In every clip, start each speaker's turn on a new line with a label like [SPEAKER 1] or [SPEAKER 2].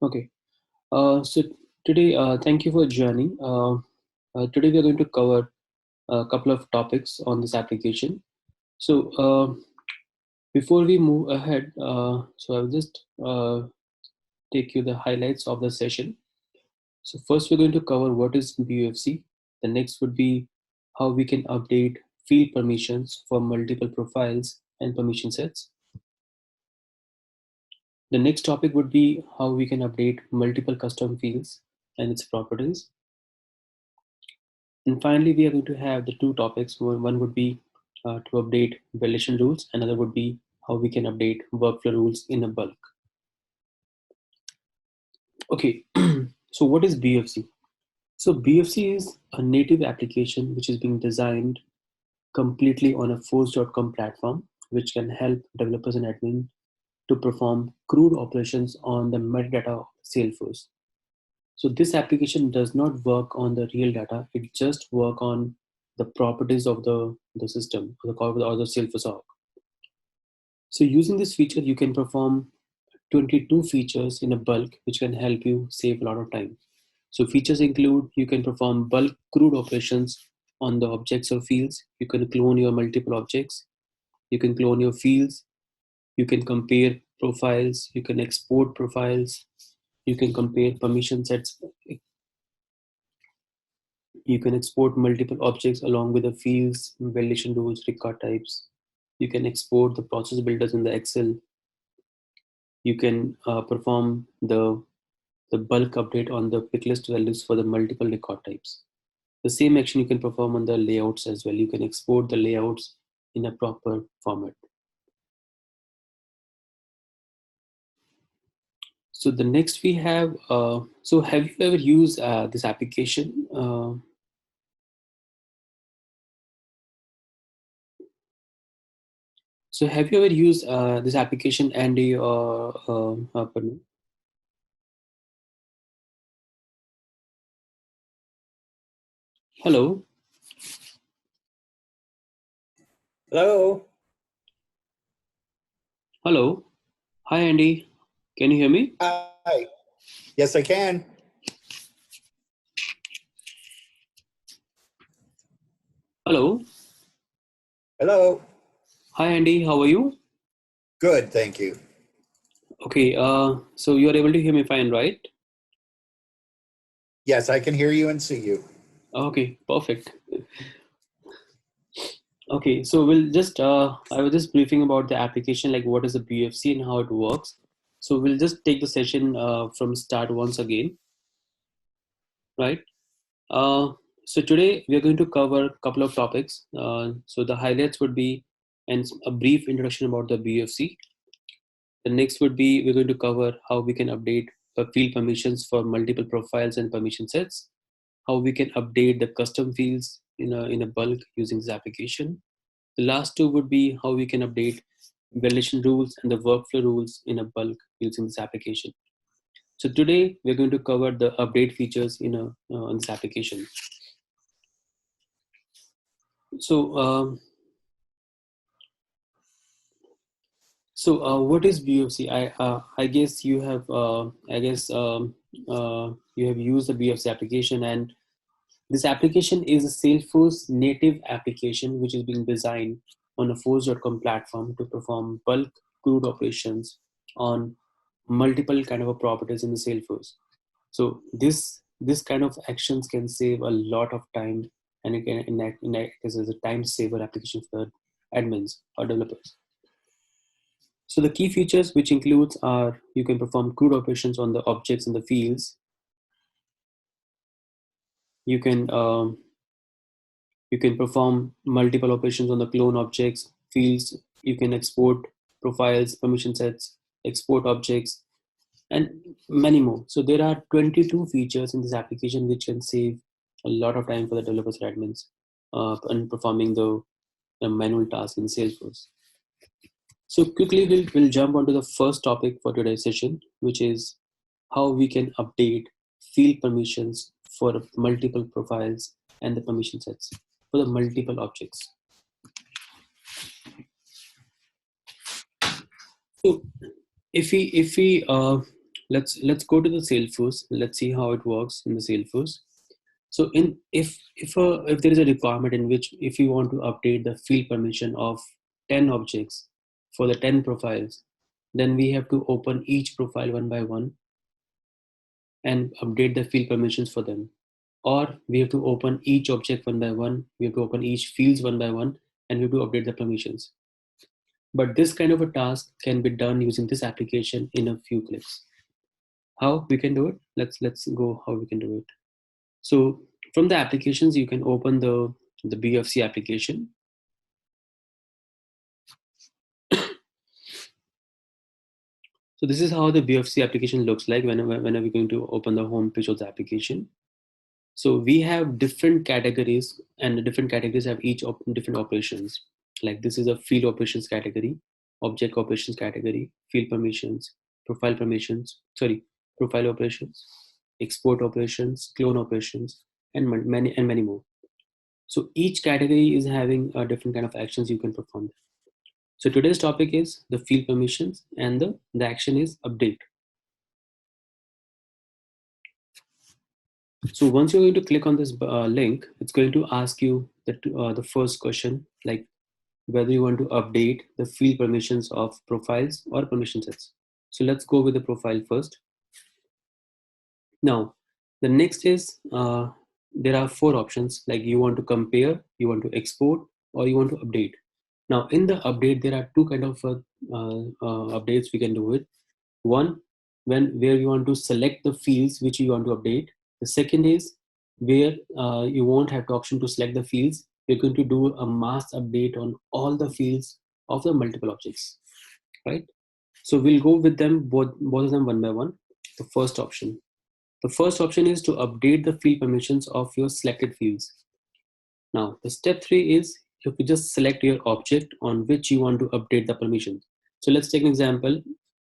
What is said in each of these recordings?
[SPEAKER 1] Okay. So today, thank you for joining. Today we are going to cover a couple of topics on this application. So before we move ahead, so I'll just take you the highlights of the session. So first we're going to cover what is BOFC. The next would be how we can update field permissions for multiple profiles and permission sets. The next topic would be how we can update multiple custom fields and its properties. And finally, we are going to have the two topics. One would be to update validation rules. Another would be how we can update workflow rules in a bulk. Okay, so what is BFC? So BFC is a native application which is being designed completely on a force.com platform, which can help developers and admin to perform crude operations on the metadata of Salesforce. So this application does not work on the real data. It just work on the properties of the system or the Salesforce org. So using this feature, you can perform 22 features in a bulk, which can help you save a lot of time. So features include you can perform bulk crude operations on the objects or fields. You can clone your multiple objects. You can clone your fields. You can compare profiles. You can export profiles. You can compare permission sets. You can export multiple objects along with the fields, validation rules, record types. You can export the process builders in the Excel. You can perform the bulk update on the pick list values for the multiple record types. The same action you can perform on the layouts as well. You can export the layouts in a proper format. So the next we have, so have you ever used this application? So have you ever used this application, Andy or Aparna? Hello.
[SPEAKER 2] Hello.
[SPEAKER 1] Hello. Hi, Andy. Can you hear me?
[SPEAKER 2] Hi. Yes, I can.
[SPEAKER 1] Hello.
[SPEAKER 2] Hello.
[SPEAKER 1] Hi, Andy. How are you?
[SPEAKER 2] Good, thank you.
[SPEAKER 1] Okay. So you are able to hear me fine, right?
[SPEAKER 2] Yes, I can hear you and see you.
[SPEAKER 1] Okay. Perfect. Okay. So I was just briefing about the application, like what is the BFC and how it works. So we'll just take the session from start once again, right? Uh, so today we are going to cover a couple of topics. So the highlights would be and a brief introduction about the BFC. The next would be we're going to cover how we can update field permissions for multiple profiles and permission sets, how we can update the custom fields in a bulk using this application. The last two would be how we can update validation rules and the workflow rules in a bulk using this application. So today we're going to cover the update features in this application. So what is BFC? I guess you have you have used the BFC application, and this application is a Salesforce native application which is being designed on a force.com platform to perform bulk crude operations on multiple kind of a properties in the Salesforce. So this kind of actions can save a lot of time, and it can enact as a time saver application for admins or developers. So the key features which includes are you can perform crude operations on the objects in the fields. You can you can perform multiple operations on the clone objects, fields. You can export profiles, permission sets, export objects, and many more. So there are 22 features in this application which can save a lot of time for the developers and admins and performing the manual tasks in Salesforce. So quickly, we'll jump onto the first topic for today's session, which is how we can update field permissions for multiple profiles and the permission sets for the multiple objects. So if we let's go to the Salesforce. Let's see how it works in the Salesforce. So in if there is a requirement in which if you want to update the field permission of 10 objects for the 10 profiles, then we have to open each profile one by one and update the field permissions for them. Or we have to open each object one by one, we have to open each fields one by one, and we have to update the permissions. But this kind of a task can be done using this application in a few clicks. How we can do it? Let's go how we can do it. So from the applications, you can open the BOFC application. So this is how the BOFC application looks like whenever we're going to open the home page of the application. So we have different categories, and the different categories have each different operations. Like this is a field operations category, object operations category, field permissions, profile permissions, profile operations, export operations, clone operations, and many more. So each category is having a different kind of actions you can perform. So today's topic is the field permissions, and the action is update. So once you're going to click on this link, it's going to ask you the first question, like whether you want to update the field permissions of profiles or permission sets. So let's go with the profile first. Now, the next is there are 4 options, like you want to compare, you want to export, or you want to update. Now, in the update, there are 2 kind of updates we can do with. One, where you want to select the fields which you want to update. The second is where you won't have the option to select the fields. You're going to do a mass update on all the fields of the multiple objects, right? So we'll go with them both of them one by one. The first option. The first option is to update the field permissions of your selected fields. Now, the step 3 is you could just select your object on which you want to update the permissions. So let's take an example.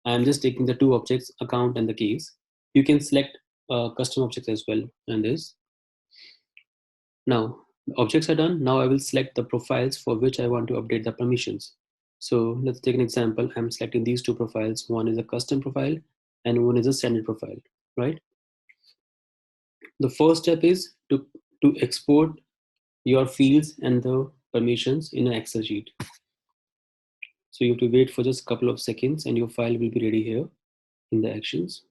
[SPEAKER 1] I'm just taking the 2 objects, account and the case. You can select custom objects as well in this. Now, the objects are done. Now I will select the profiles for which I want to update the permissions. So let's take an example. I'm selecting these 2 profiles. One is a custom profile and one is a standard profile, right? The first step is to export your fields and the permissions in an Excel sheet. So you have to wait for just a couple of seconds and your file will be ready here in the actions.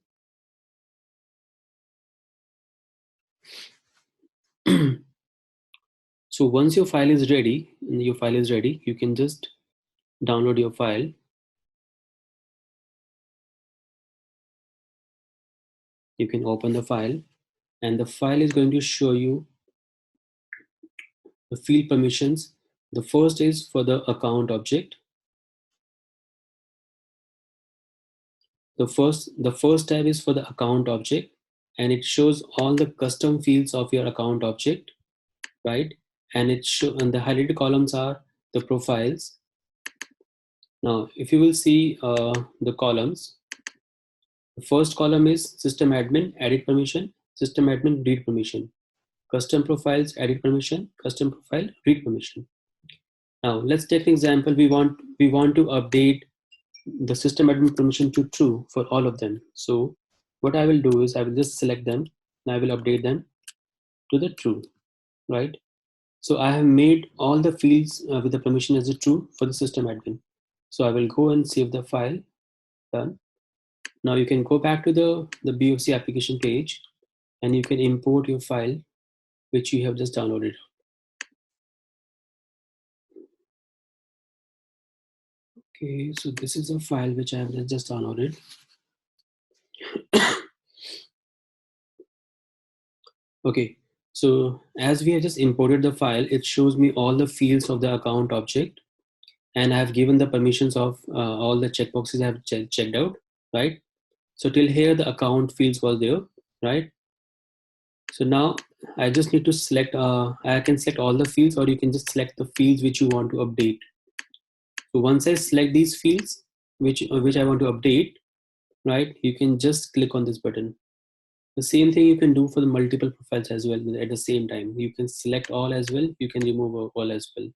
[SPEAKER 1] So once your file is ready, you can just download your file. You can open the file, and the file is going to show you the field permissions. The first is for the account object. The first tab is for the account object, and it shows all the custom fields of your account object, right? And and the highlighted columns are the profiles. Now, if you will see the columns, the first column is system admin, edit permission, system admin, read permission, custom profiles, edit permission, custom profile, read permission. Now, let's take an example. We want to update the system admin permission to true for all of them. So what I will do is I will just select them and I will update them to the true, right? So I have made all the fields with the permission as a true for the system admin. So I will go and save the file. Done. Now you can go back to the BOFC application page and you can import your file which you have just downloaded. Okay, so this is a file which I have just downloaded. Okay, so as we have just imported the file, it shows me all the fields of the account object, and I have given the permissions of all the checkboxes I have checked out, right? So till here the account fields was there, right? So now I just need to select, I can select all the fields, or you can just select the fields which you want to update. So once I select these fields, which I want to update, right? You can just click on this button. The same thing you can do for the multiple profiles as well at the same time. You can select all as well. You can remove all as well.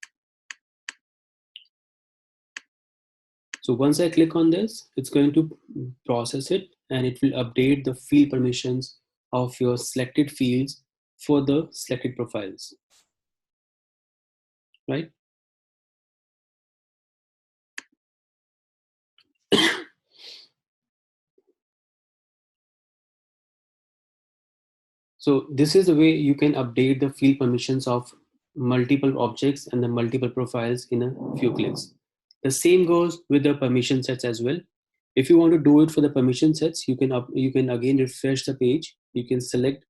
[SPEAKER 1] So once I click on this, it's going to process it and it will update the field permissions of your selected fields for the selected profiles, right? So this is the way you can update the field permissions of multiple objects and the multiple profiles in a few clicks. The same goes with the permission sets as well. If you want to do it for the permission sets, you can again refresh the page. You can select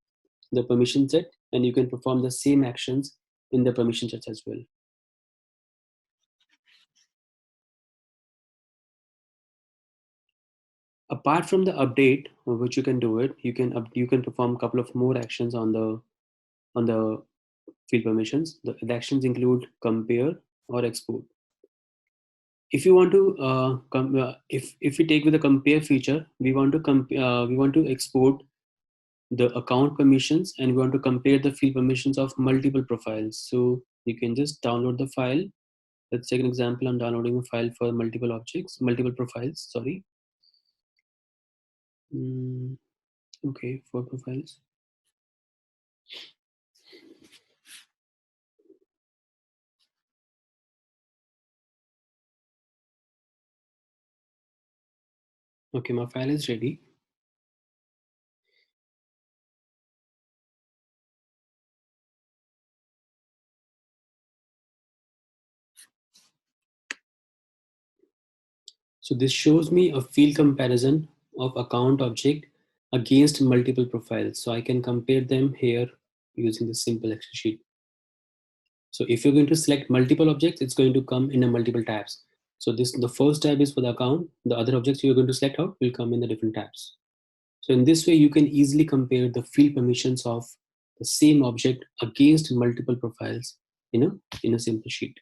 [SPEAKER 1] the permission set and you can perform the same actions in the permission sets as well. Apart from the update, which you can do it, you can perform a couple of more actions on the field permissions. The actions include compare or export. If you want to if we take with the compare feature, we want to export the account permissions and we want to compare the field permissions of multiple profiles. So you can just download the file. Let's take an example. I'm downloading a file for multiple profiles. Sorry. Okay, 4 profiles. Okay, my file is ready. So this shows me a field comparison of account object against multiple profiles. So I can compare them here using the simple Excel sheet. So if you're going to select multiple objects, it's going to come in a multiple tabs. So the first tab is for the account. The other objects you're going to select out will come in the different tabs. So in this way, you can easily compare the field permissions of the same object against multiple profiles in a simple sheet.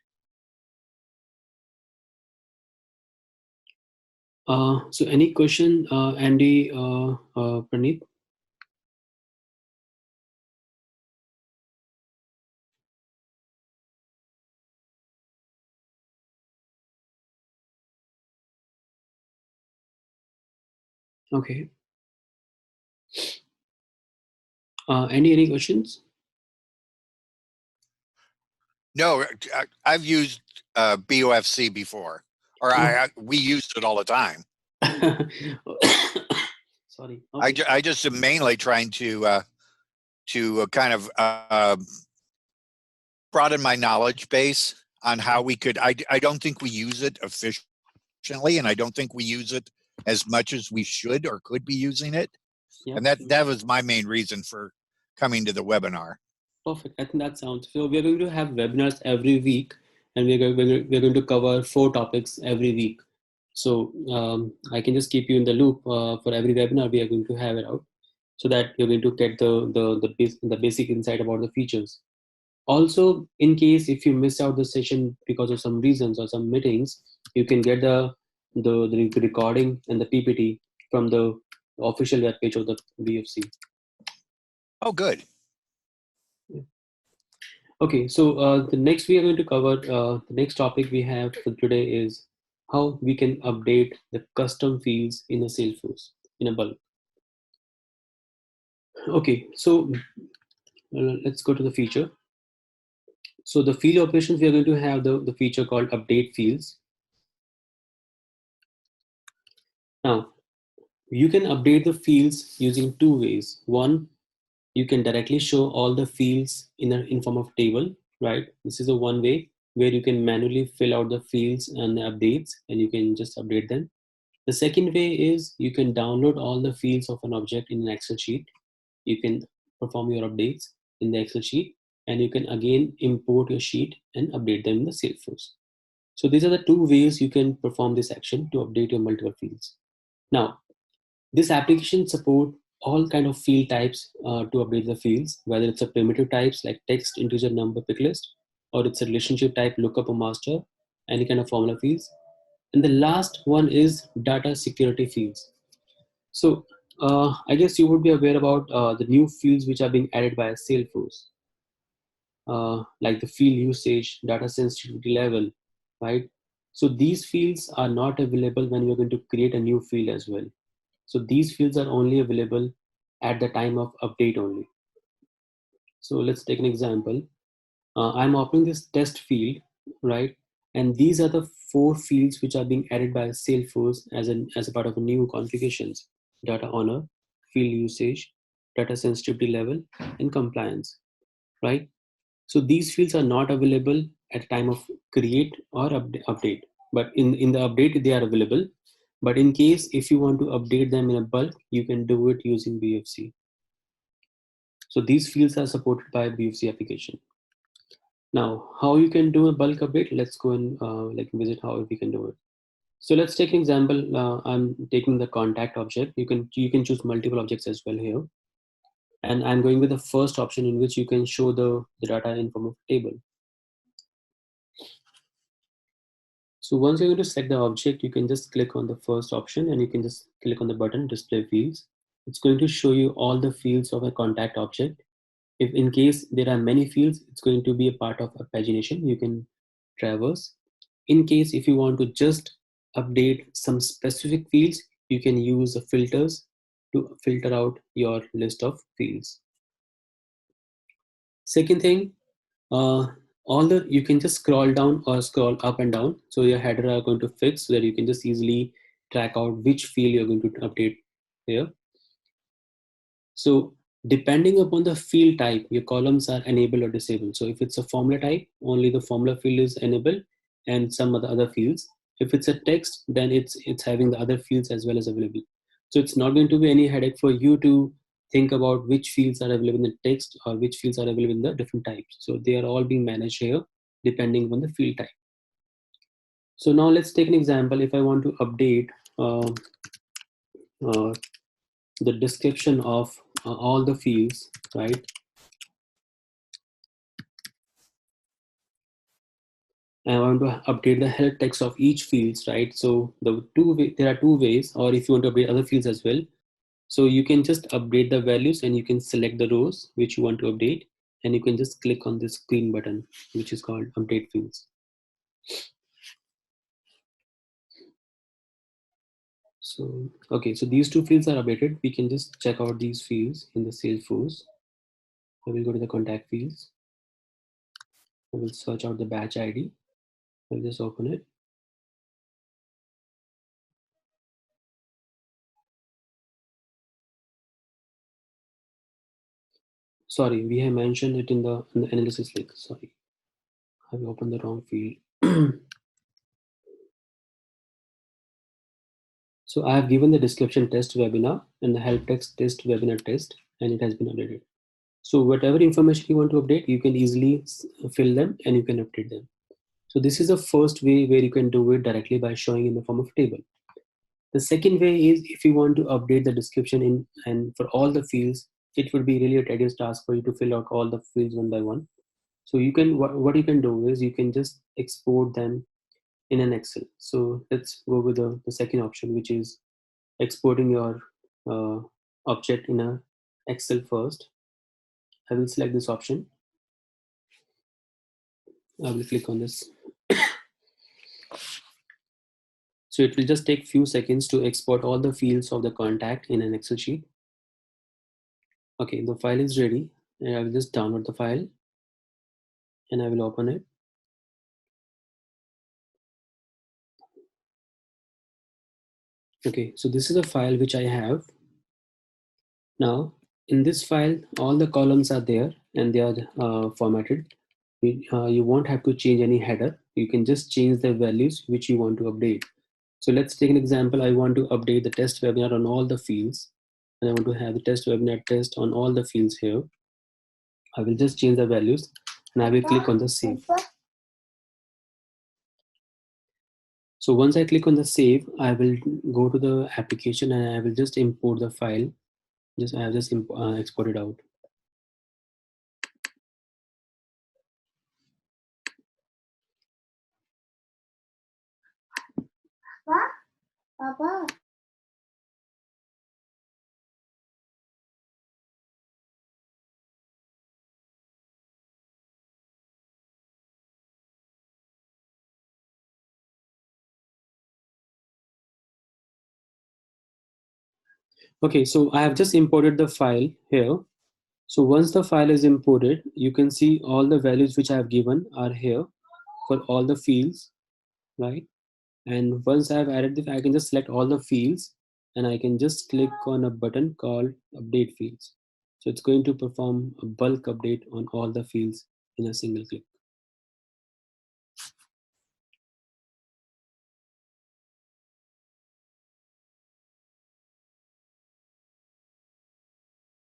[SPEAKER 1] So any question, Andy, Praneeth? Okay. Any questions?
[SPEAKER 2] No, I've used BOFC before, or we used it all the time.
[SPEAKER 1] Sorry. Okay.
[SPEAKER 2] I just am mainly trying to kind of broaden my knowledge base on how we could. I don't think we use it efficiently, and I don't think we use it as much as we should or could be using it.
[SPEAKER 1] Yep.
[SPEAKER 2] And that was my main reason for coming to the webinar.
[SPEAKER 1] Perfect. I think that sounds. So we are going to have webinars every week, and we're going to cover 4 topics every week. So I can just keep you in the loop for every webinar we are going to have it out, so that you're going to get the basic insight about the features. Also, in case if you missed out the session because of some reasons or some meetings, you can get the recording and the PPT from the official webpage of the BFC.
[SPEAKER 2] Oh, good.
[SPEAKER 1] Okay, so the next we are going to cover, the next topic we have for today is how we can update the custom fields in a Salesforce in a bulk. Okay, so let's go to the feature. So the field operations, we are going to have the feature called update fields. Now, you can update the fields using 2 ways. One, you can directly show all the fields in form of table, right? This is a one way where you can manually fill out the fields and the updates, and you can just update them. The second way is you can download all the fields of an object in an Excel sheet. You can perform your updates in the Excel sheet, and you can again import your sheet and update them in the Salesforce. So these are the 2 ways you can perform this action to update your multiple fields. Now, this application support all kind of field types to update the fields, whether it's a primitive types like text, integer, number, pick list, or it's a relationship type, lookup or master, any kind of formula fields. And the last one is data security fields. So I guess you would be aware about the new fields which are being added by Salesforce, like the field usage, data sensitivity level, right? So these fields are not available when you're going to create a new field as well. So these fields are only available at the time of update only. So let's take an example. I'm opening this test field, right? And these are the 4 fields which are being added by Salesforce as a part of a new configurations: data owner, field usage, data sensitivity level, and compliance, right? So these fields are not available at time of create or update, but in the update they are available. But in case if you want to update them in a bulk, you can do it using BFC. So these fields are supported by BFC application. Now, how you can do a bulk update? Let's go and like visit how we can do it. So let's take an example. I'm taking the contact object. You can choose multiple objects as well here, and I'm going with the first option in which you can show the data in form of table. So once you're going to select the object, you can just click on the first option and you can just click on the button display fields. It's going to show you all the fields of a contact object. If in case there are many fields, it's going to be a part of a pagination. You can traverse. In case if you want to just update some specific fields, you can use the filters to filter out your list of fields. Second thing, uh, all the you can just scroll down or scroll up and down. So your header are going to fix so that you can just easily track out which field you're going to update here. So depending upon the field type, your columns are enabled or disabled. So if it's a formula type, only the formula field is enabled and some of the other fields. If it's a text, then it's having the other fields as well as available. So it's not going to be any headache for you to think about which fields are available in the text or which fields are available in the different types. So they are all being managed here depending on the field type. So now let's take an example. If I want to update uh, uh, the description of all the fields, right? I want to update the help text of each fields, right? So there are 2 ways, or if you want to update other fields as well. So you can just update the values and you can select the rows which you want to update, and you can just click on this green button, which is called update fields. So, okay, so these 2 fields are updated. We can just check out these fields in the Salesforce. I will go to the contact fields. I will search out the batch ID. I will just open it. Sorry, we have mentioned it in the analysis link. Sorry, I have opened the wrong field. So I have given the description test webinar and the help text test webinar test, and it has been updated. So whatever information you want to update, you can easily fill them and you can update them. So this is the first way where you can do it directly by showing in the form of table. The second way is if you want to update the description in and for all the fields, it would be really a tedious task for you to fill out all the fields one by one. So you can what you can do is you can just export them in an Excel. So let's go with the second option, which is exporting your uh, object in a Excel first. I will select this option. I will click on this. So it will just take few seconds to export all the fields of the contact in an Excel sheet. Okay, the file is ready, and I will just download the file and I will open it. Okay, so this is a file which I have. Now in this file, all the columns are there and they are formatted. You won't have to change any header. You can just change the values which you want to update. So let's take an example. I want to update the test webinar on all the fields, and I want to have the test webinar test on all the fields here. I will just change the values and I will click on the save. So once I click on the save, I will go to the application and I will just import the file. I have just exported out. Papa. Okay, so I have just imported the file here. So once the file is imported, you can see all the values which I have given are here for all the fields, right? And once I have added the, I can just select all the fields and I can just click on a button called update fields. So it's going to perform a bulk update on all the fields in a single click,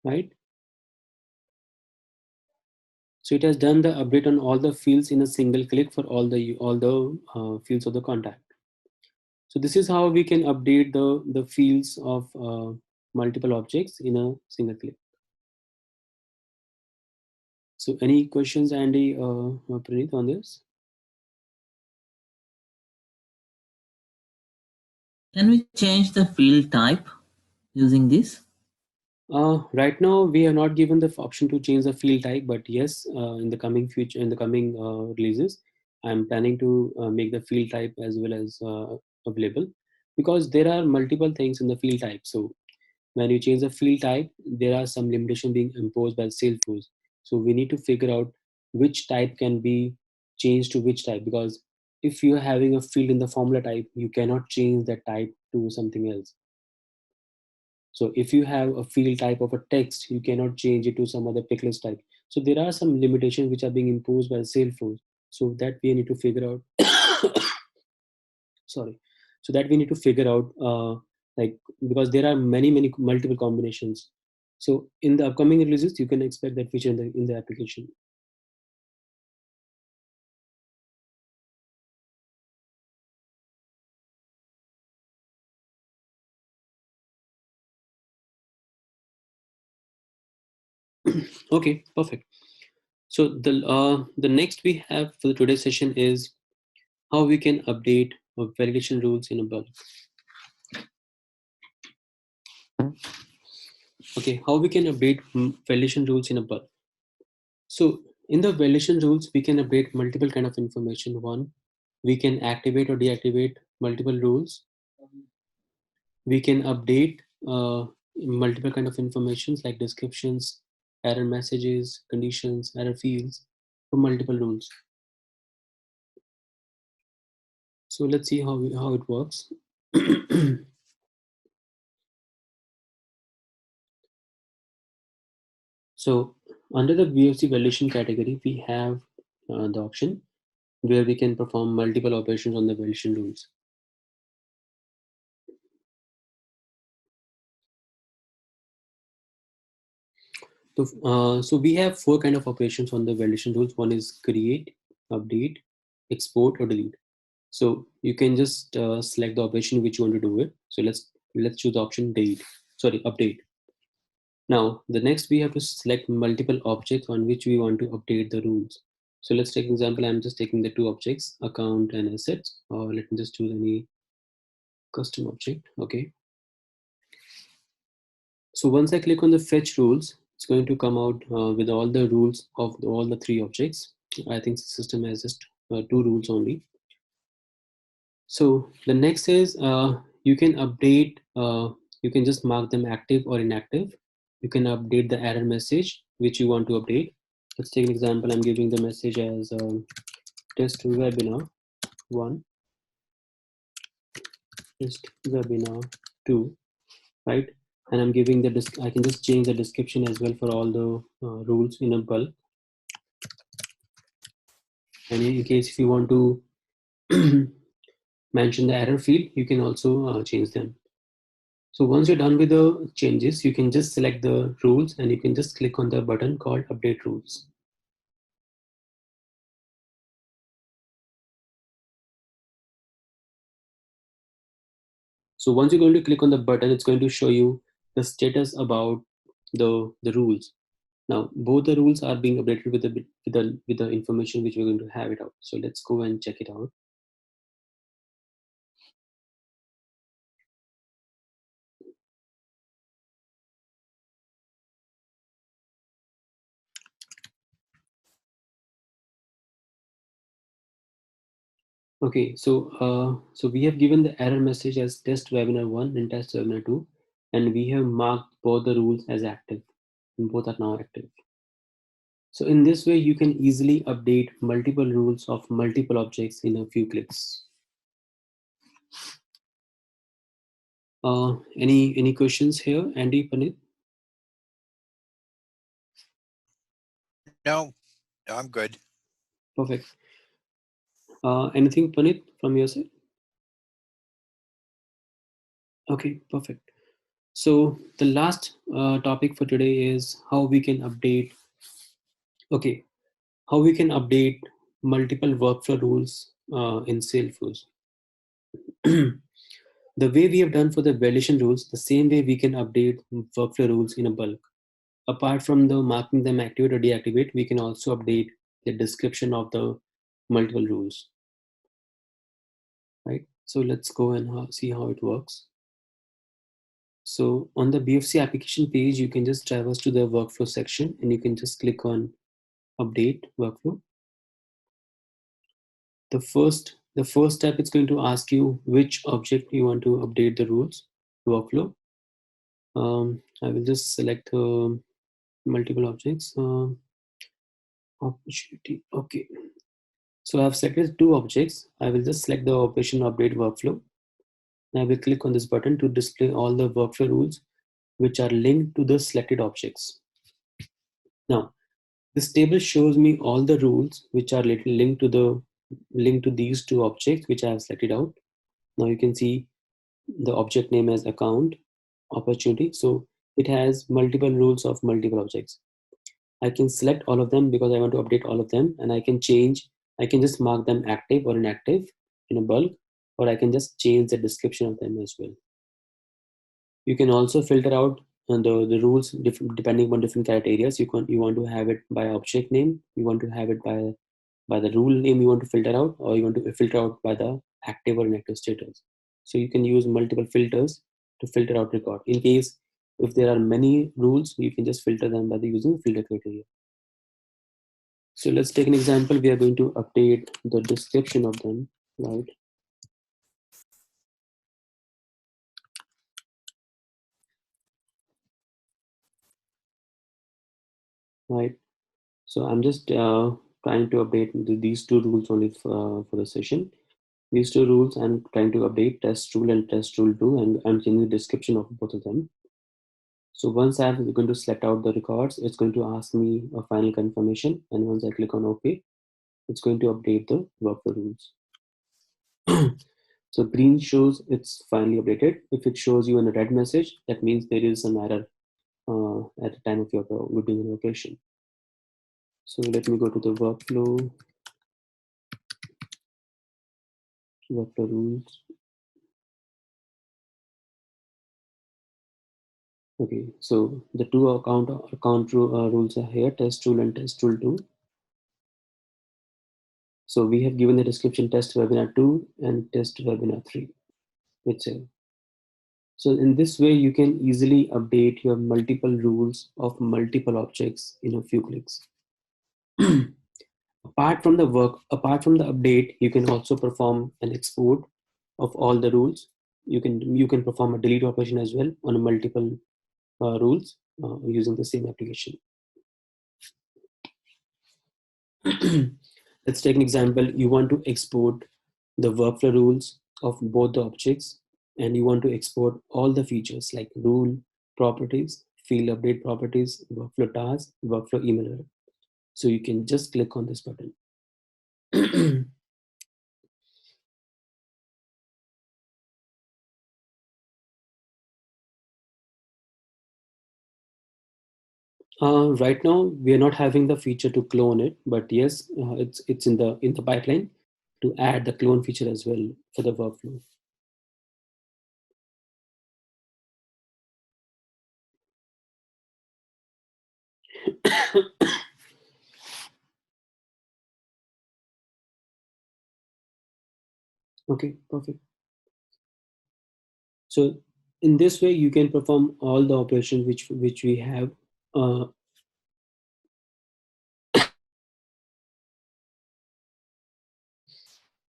[SPEAKER 1] right? So it has done the update on all the fields in a single click for all the fields of the contact. So this is how we can update the fields of multiple objects in a single click. So any questions, Andy, Praneeth, on this?
[SPEAKER 3] Can we change the field type using this?
[SPEAKER 1] Right now, we have not given the option to change the field type, but yes, in the coming future, in the coming releases, I'm planning to make the field type as well as available, because there are multiple things in the field type. So when you change the field type, there are some limitation being imposed by Salesforce. So we need to figure out which type can be changed to which type, because if you're having a field in the formula type, you cannot change that type to something else. So if you have a field type of a text, you cannot change it to some other picklist type. So there are some limitations which are being imposed by Salesforce. So that we need to figure out. Sorry. So that we need to figure out, like, because there are many multiple combinations. So in the upcoming releases, you can expect that feature in the application. Okay, perfect. So the next we have for the today's session is how we can update validation rules in a bulk. Okay, how we can update validation rules in a bulk. So in the validation rules, we can update multiple kind of information. One, we can activate or deactivate multiple rules. We can update multiple kind of informations like descriptions, error messages, conditions, error fields for multiple rules. So let's see how it works. So under the BOFC validation category, we have the option where we can perform multiple operations on the validation rules. So we have four kind of operations on the validation rules. One is create, update, export, or delete. So you can just select the operation which you want to do it. So let's choose the option delete. Sorry, update. Now the next we have to select multiple objects on which we want to update the rules. So let's take an example. I'm just taking the two objects, account and assets. Or let me just choose any custom object. Okay. So once I click on the fetch rules, it's going to come out with all the rules of all the three objects. I think the system has just two rules only. So the next is you can update, you can just mark them active or inactive. You can update the error message which you want to update. Let's take an example. I'm giving the message as test webinar 1, test webinar 2, right? And I'm giving I can just change the description as well for all the rules in a bulk. And in case if you want to mention the error field, you can also change them. So once you're done with the changes, you can just select the rules and you can just click on the button called update rules. So once you're going to click on the button, it's going to show you the status about the rules. Now both the rules are being updated with the information which we're going to have it out. So let's go and check it out. Okay, so we have given the error message as test webinar 1 and test webinar 2. and we have marked both the rules as active, and both are now active. So in this way, you can easily update multiple rules of multiple objects in a few clicks. Any questions here, Andy, Panit?
[SPEAKER 2] No, I'm good.
[SPEAKER 1] Perfect. Anything, Panit, from your side? Okay, perfect. So the last topic for today is how we can update. Okay, how we can update multiple workflow rules in Salesforce. The way we have done for the validation rules, the same way we can update workflow rules in a bulk. Apart from the marking them activate or deactivate, we can also update the description of the multiple rules. Right. So let's go and see how it works. So on the BOFC application page, you can just traverse to the workflow section and you can just click on update workflow. The first step, it's going to ask you which object you want to update the rules workflow. I will just select multiple objects. Opportunity. Okay. So I have selected two objects. I will just select the operation update workflow. I will click on this button to display all the workflow rules which are linked to the selected objects. Now, this table shows me all the rules which are linked to these two objects which I have selected out. Now you can see the object name as account opportunity. So it has multiple rules of multiple objects. I can select all of them because I want to update all of them, and I can just mark them active or inactive in a bulk, or I can just change the description of them as well. You can also filter out the rules depending on different criterias. You want to have it by object name, you want to have it by the rule name you want to filter out, or you want to filter out by the active or inactive status. So you can use multiple filters to filter out record. In case if there are many rules, you can just filter them by using filter criteria. So let's take an example. We are going to update the description of them, right? Right. So I'm just trying to update these two rules only for the session. These two rules I'm trying to update, test rule and test rule 2, and I'm changing the description of both of them. So once I'm going to select out the records, it's going to ask me a final confirmation. And once I click on OK, it's going to update the workflow rules. So green shows it's finally updated. If it shows you in a red message, that means there is some error at the time of your doing invocation. So let me go to the workflow rules. Okay, so the two account rules are here, test rule and test rule 2. So we have given the description test webinar 2 and test webinar 3. It's a So in this way, you can easily update your multiple rules of multiple objects in a few clicks. Apart from the update, you can also perform an export of all the rules. You can perform a delete operation as well on a multiple rules using the same application. Let's take an example. You want to export the workflow rules of both the objects, and you want to export all the features like rule properties, field update properties, workflow task, workflow email. So you can just click on this button. Right now, we are not having the feature to clone it, but yes, it's in the pipeline to add the clone feature as well for the workflow. Okay, perfect. So in this way, you can perform all the operations which we have.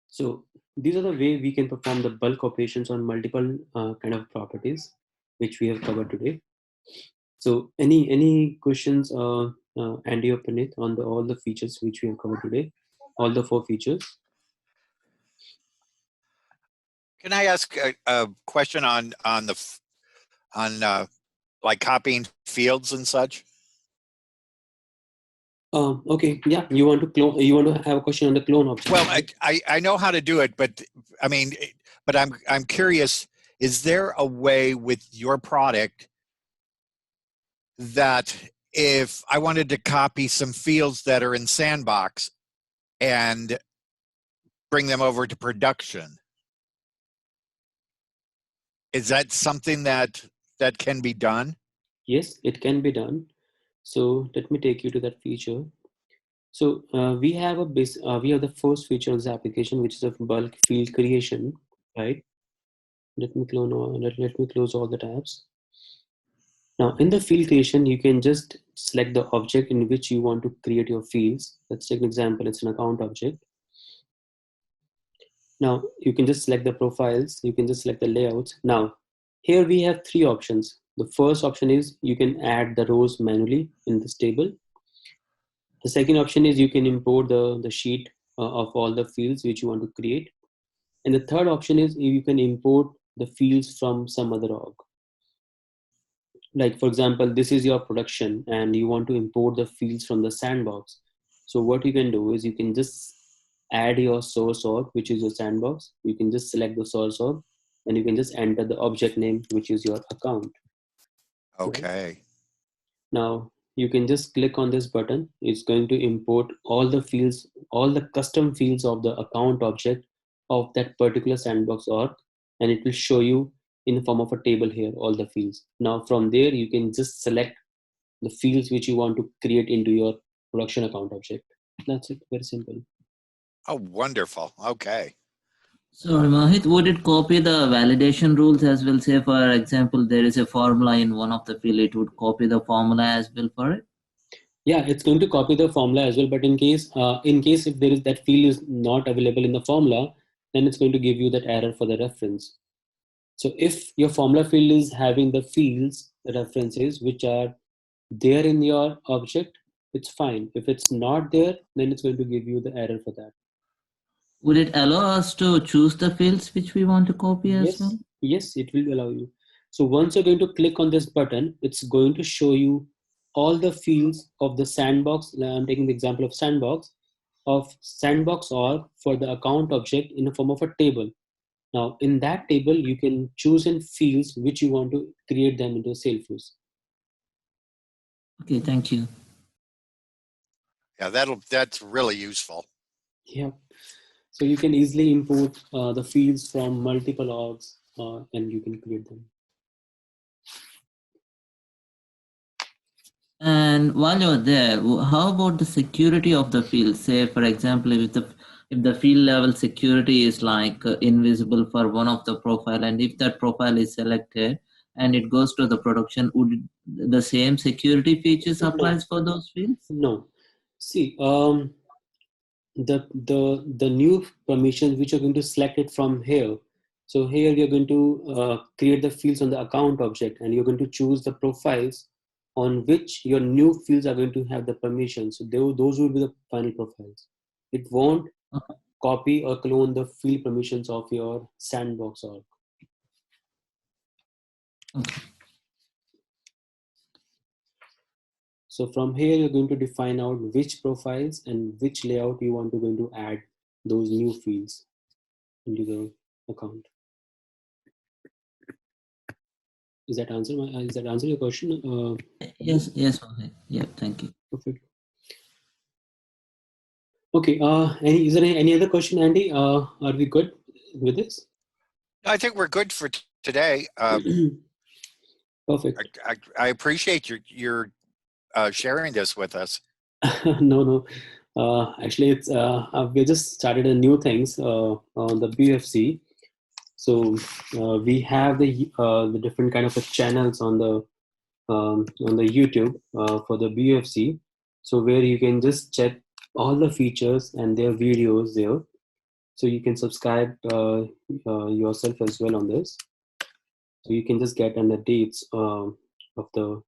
[SPEAKER 1] So these are the way we can perform the bulk operations on multiple kind of properties. which we have covered today. So any questions, Andy or Puneet, on all the features which we have covered today, all the 4 features?
[SPEAKER 2] Can I ask a question on like copying fields and such?
[SPEAKER 1] Okay, yeah. You want to clone? You want to have a question on the clone object?
[SPEAKER 2] Well,
[SPEAKER 1] right?
[SPEAKER 2] I know how to do it, but I mean, but I'm curious. Is there a way with your product that if I wanted to copy some fields that are in Sandbox and bring them over to production, is that something that can be done?
[SPEAKER 1] Yes, it can be done. So let me take you to that feature. So we have we have the first feature of this application, which is a bulk field creation, right? Let me close all the tabs. Now in the field creation, you can just select the object in which you want to create your fields. Let's take an example. It's an account object. Now you can just select the profiles. You can just select the layouts. Now here we have 3 options. The first option is you can add the rows manually in this table. The second option is you can import the sheet of all the fields which you want to create. And the third option is you can import the fields from some other org. Like for example, this is your production and you want to import the fields from the sandbox. So what you can do is you can just add your source org, which is your sandbox. You can just select the source org and you can just enter the object name, which is your account.
[SPEAKER 2] Okay.
[SPEAKER 1] Right? Now you can just click on this button. It's going to import all the fields, all the custom fields of the account object of that particular sandbox org, and it will show you in the form of a table here, all the fields. Now from there, you can just select the fields which you want to create into your production account object. That's it, very simple.
[SPEAKER 2] Oh, wonderful. Okay.
[SPEAKER 3] So Mohit, would it copy the validation rules as well? Say, for example, there is a formula in one of the field, it would copy the formula as well for it?
[SPEAKER 1] Yeah, it's going to copy the formula as well, but in case if there is that field is not available in the formula, then it's going to give you that error for the reference. So if your formula field is having the fields references which are there in your object, it's fine. If it's not there, then it's going to give you the error for that.
[SPEAKER 3] Would it allow us to choose the fields which we want to copy as well?
[SPEAKER 1] Yes, it will allow you. So once you're going to click on this button, it's going to show you all the fields of the sandbox. I'm taking the example of sandbox org for the account object in the form of a table. Now in that table, you can choose in fields which you want to create them into Salesforce.
[SPEAKER 3] Okay, thank you.
[SPEAKER 2] Yeah, that's really useful.
[SPEAKER 1] Yeah. So you can easily import the fields from multiple orgs and you can create them.
[SPEAKER 3] And while you're there, how about the security of the field? Say, for example, if the field level security is like invisible for one of the profile, and if that profile is selected and it goes to the production, would the same security features applies for those fields?
[SPEAKER 1] No. See, the new permissions which are going to select it from here. So here you're going to create the fields on the account object, and you're going to choose the profiles on which your new fields are going to have the permissions. So those will be the final profiles. It won't copy or clone the field permissions of your sandbox org.
[SPEAKER 3] Okay.
[SPEAKER 1] So from here, you're going to define out which profiles and which layout you want to going to add those new fields into the account. Is that answer your question?
[SPEAKER 3] Yes. Okay. Yeah. Thank you.
[SPEAKER 1] Perfect. Okay. Is there any other question, Andy? Are we good with this?
[SPEAKER 2] I think we're good for today.
[SPEAKER 1] Perfect.
[SPEAKER 2] I appreciate your sharing this with us.
[SPEAKER 1] No. Actually, it's we just started a new things on the BOFC. So we have the different kind of channels on the YouTube for the BOFC. So where you can just check all the features and their videos there. So you can subscribe yourself as well on this. So you can just get on the dates of the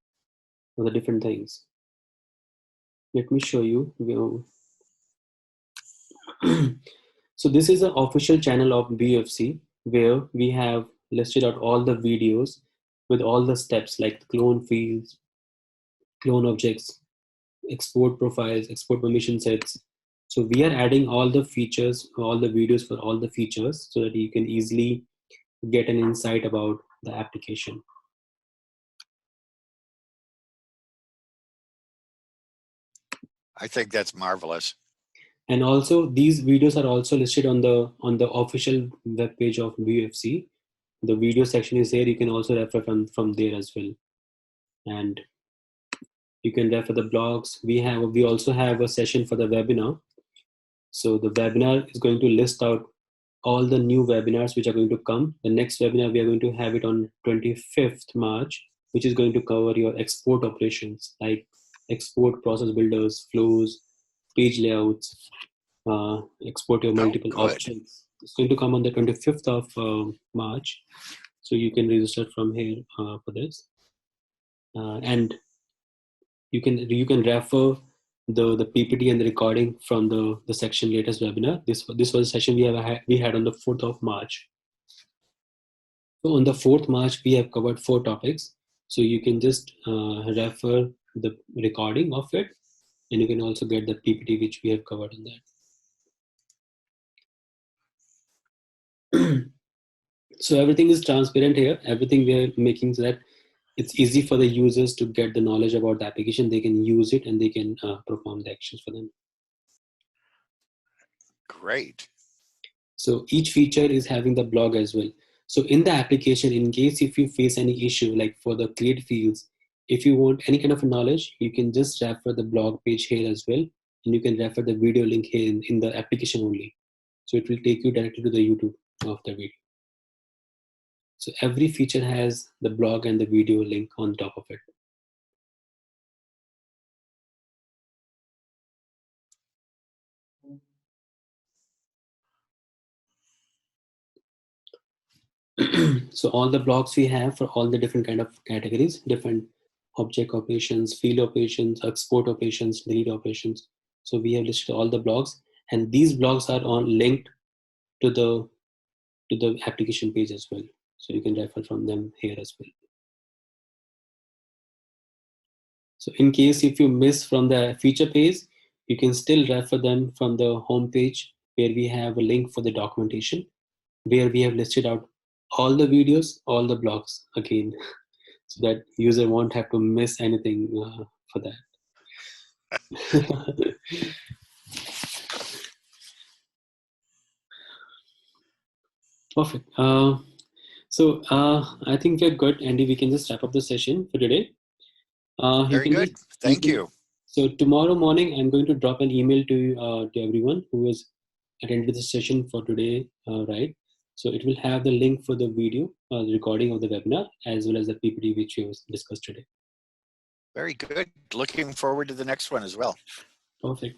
[SPEAKER 1] different things. Let me show you. So this is the official channel of BOFC, where we have listed out all the videos with all the steps like clone fields, clone objects, export profiles, export permission sets. So we are adding all the features, all the videos for all the features, so that you can easily get an insight about the application.
[SPEAKER 2] I think that's marvelous.
[SPEAKER 1] And also these videos are also listed on the official web page of BOFC. The video section is there. You can also refer from there as well. And you can refer the blogs. We also have a session for the webinar. So the webinar is going to list out all the new webinars which are going to come. The next webinar, we are going to have it on 25th March, which is going to cover your export operations, like export process builders, flows, page layouts, export your multiple objects. It's going to come on the 25th of March. So you can register from here for this. And you can refer the PPT and the recording from the section latest webinar. This was a session we had on the 4th of March. So on the 4th March, we have covered 4 topics. So you can just refer the recording of it, and you can also get the PPT which we have covered on that. So everything is transparent here. Everything we are making so that it's easy for the users to get the knowledge about the application. They can use it and they can perform the actions for them.
[SPEAKER 2] Great.
[SPEAKER 1] So each feature is having the blog as well. So in the application, in case if you face any issue, like for the create fields, if you want any kind of knowledge, you can just refer the blog page here as well. And you can refer the video link here in the application only. So it will take you directly to the YouTube of the video. So every feature has the blog and the video link on top of it. So all the blocks we have for all the different kind of categories, different object operations, field operations, export operations, delete operations. So we have listed all the blocks, and these blocks are on linked to the application page as well. So you can refer from them here as well. So in case if you miss from the feature page, you can still refer them from the home page, where we have a link for the documentation, where we have listed out all the videos, all the blogs again, so that user won't have to miss anything for that. Perfect. So I think we're good, Andy. We can just wrap up the session for today.
[SPEAKER 2] Very good. Thank you.
[SPEAKER 1] So tomorrow morning, I'm going to drop an email to everyone who has attended the session for today, right? So it will have the link for the video, the recording of the webinar, as well as the PPT which we discussed today.
[SPEAKER 2] Very good. Looking forward to the next one as well.
[SPEAKER 1] Perfect.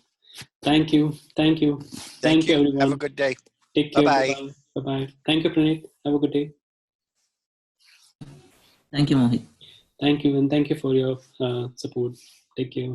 [SPEAKER 1] Thank you. Thank you.
[SPEAKER 2] Thank you,
[SPEAKER 1] everyone.
[SPEAKER 2] Have a good day.
[SPEAKER 1] Take care.
[SPEAKER 2] Bye-bye.
[SPEAKER 1] Bye-bye. Bye-bye. Thank you, Praneeth. Have a good day.
[SPEAKER 3] Thank you, Mohit.
[SPEAKER 1] Thank you, and thank you for your support. Take care.